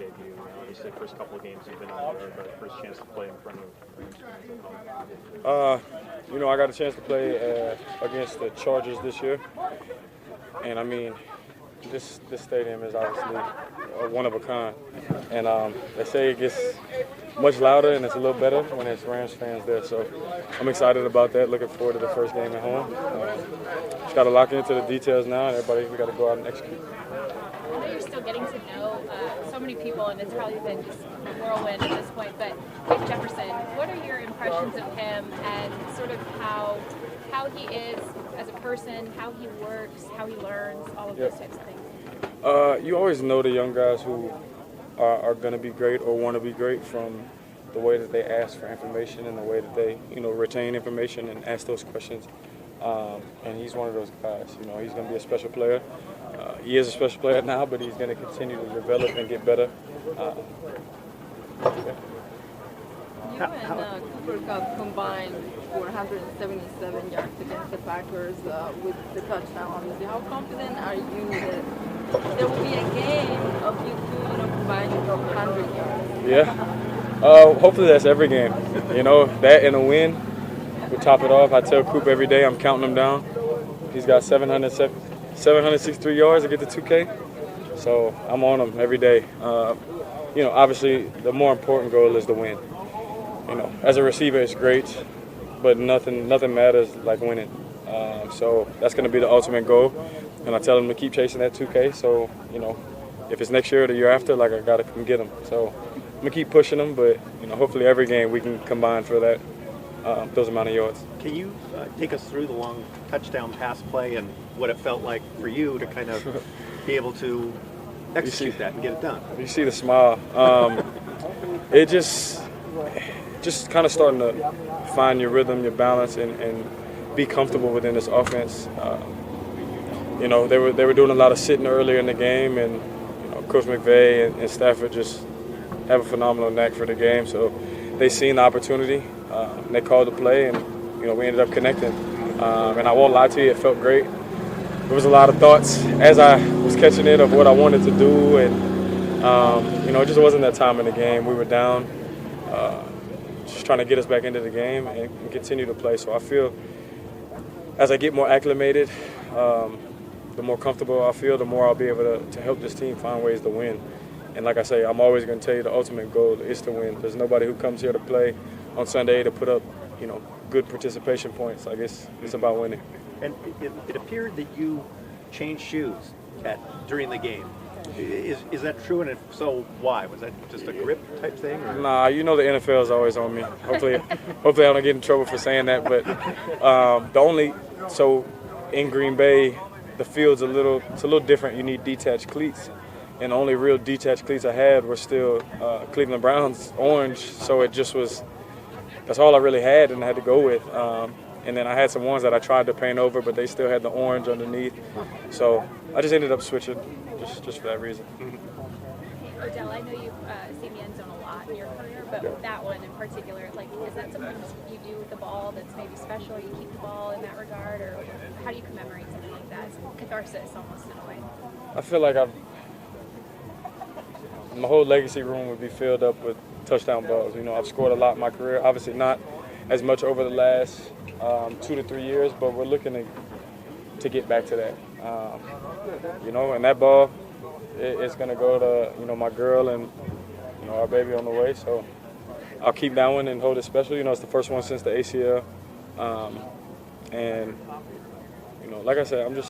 debut? Obviously, first couple of games you've been on there, but first chance to play in front of Rams fans at home. I got a chance to play against the Chargers this year, and I mean, this stadium is obviously one of a kind, and they say it gets much louder and it's a little better when it's Rams fans there. So I'm excited about that. Looking forward to the first game at home. Just got to lock into the details now, and everybody we got to go out and execute. I know you're still getting to know so many people, and it's probably been just a whirlwind at this point. But with Jefferson, what are your impressions of him and sort of how he is as a person, how he works, how he learns, all of those types of things? You always know the young guys who are going to be great or want to be great from the way that they ask for information and the way that they, retain information and ask those questions. And he's one of those guys. He's going to be a special player. He is a special player now, but he's going to continue to develop and get better. You and Cooper Cup combined for 177 yards against the Packers with the touchdown, obviously. How confident are you that there will be a game of you two, combining for 100 yards? Yeah. Hopefully that's every game. That and a win would top it off. I tell Coop every day I'm counting him down. He's got 763 yards to get to 2K. So I'm on him every day. Obviously the more important goal is the win. As a receiver, it's great, but nothing matters like winning. So that's going to be the ultimate goal, and I tell them to keep chasing that 2K. So if it's next year or the year after, I got to come get them. So I'm gonna keep pushing them, but hopefully every game we can combine for that those amount of yards. Can you take us through the long touchdown pass play and what it felt like for you to kind of be able to execute that and get it done? You see the smile. It just kind of starting to find your rhythm, your balance, and be comfortable within this offense. They were doing a lot of sitting earlier in the game, and Coach McVay and Stafford just have a phenomenal knack for the game. So they seen the opportunity, and they called the play, and we ended up connecting. And I won't lie to you, it felt great. There was a lot of thoughts as I was catching it of what I wanted to do, and it just wasn't that time in the game. We were down. Just trying to get us back into the game and continue to play. So I feel as I get more acclimated, the more comfortable I feel, the more I'll be able to help this team find ways to win. And like I say, I'm always going to tell you the ultimate goal is to win. There's nobody who comes here to play on Sunday to put up, good participation points. I guess it's about winning. And it appeared that you changed shoes during the game. Is that true? And if so, why? Was that just a grip type thing? Or? Nah, the NFL is always on me. Hopefully I don't get in trouble for saying that. But in Green Bay, the field's a little different. You need detached cleats, and the only real detached cleats I had were still Cleveland Browns orange. So it just was. That's all I really had, and I had to go with. And then I had some ones that I tried to paint over, but they still had the orange underneath. So I just ended up switching just for that reason. Odell, I know you've seen the end zone a lot in your career, but that one in particular, is that something you do with the ball that's maybe special? You keep the ball in that regard, or how do you commemorate something like that? It's catharsis almost in a way. I feel like my whole legacy room would be filled up with touchdown balls. I've scored a lot in my career. Obviously not as much over the last 2 to 3 years, but we're looking to get back to that. And that ball, it's going to go to, my girl and, our baby on the way. So I'll keep that one and hold it special. It's the first one since the ACL. And, like I said, I'm just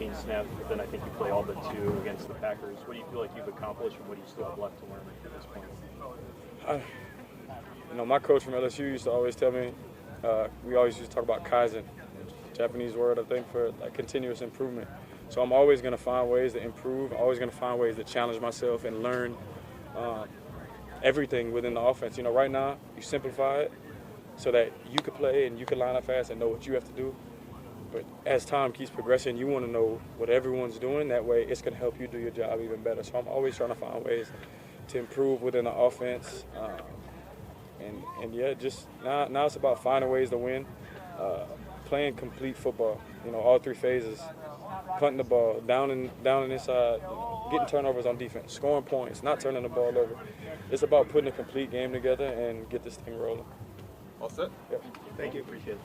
13 snaps, but then I think you play all but 2 against the Packers. What do you feel like you've accomplished, and what do you still have left to learn at this point? You know, my coach from LSU used to always tell me, we always used to talk about Kaizen, Japanese word, I think, for like continuous improvement. So I'm always going to find ways to improve. I'm always going to find ways to challenge myself and learn everything within the offense. You know, right now, you simplify it so that you can play and you can line up fast and know what you have to do. But as time keeps progressing, you want to know what everyone's doing. That way, it's going to help you do your job even better. So I'm always trying to find ways to improve within the offense. And yeah, just now it's about finding ways to win, playing complete football. You know, all 3 phases, punting the ball, down and inside, getting turnovers on defense, scoring points, not turning the ball over. It's about putting a complete game together and get this thing rolling. All set? Yep. Thank you. Appreciate it.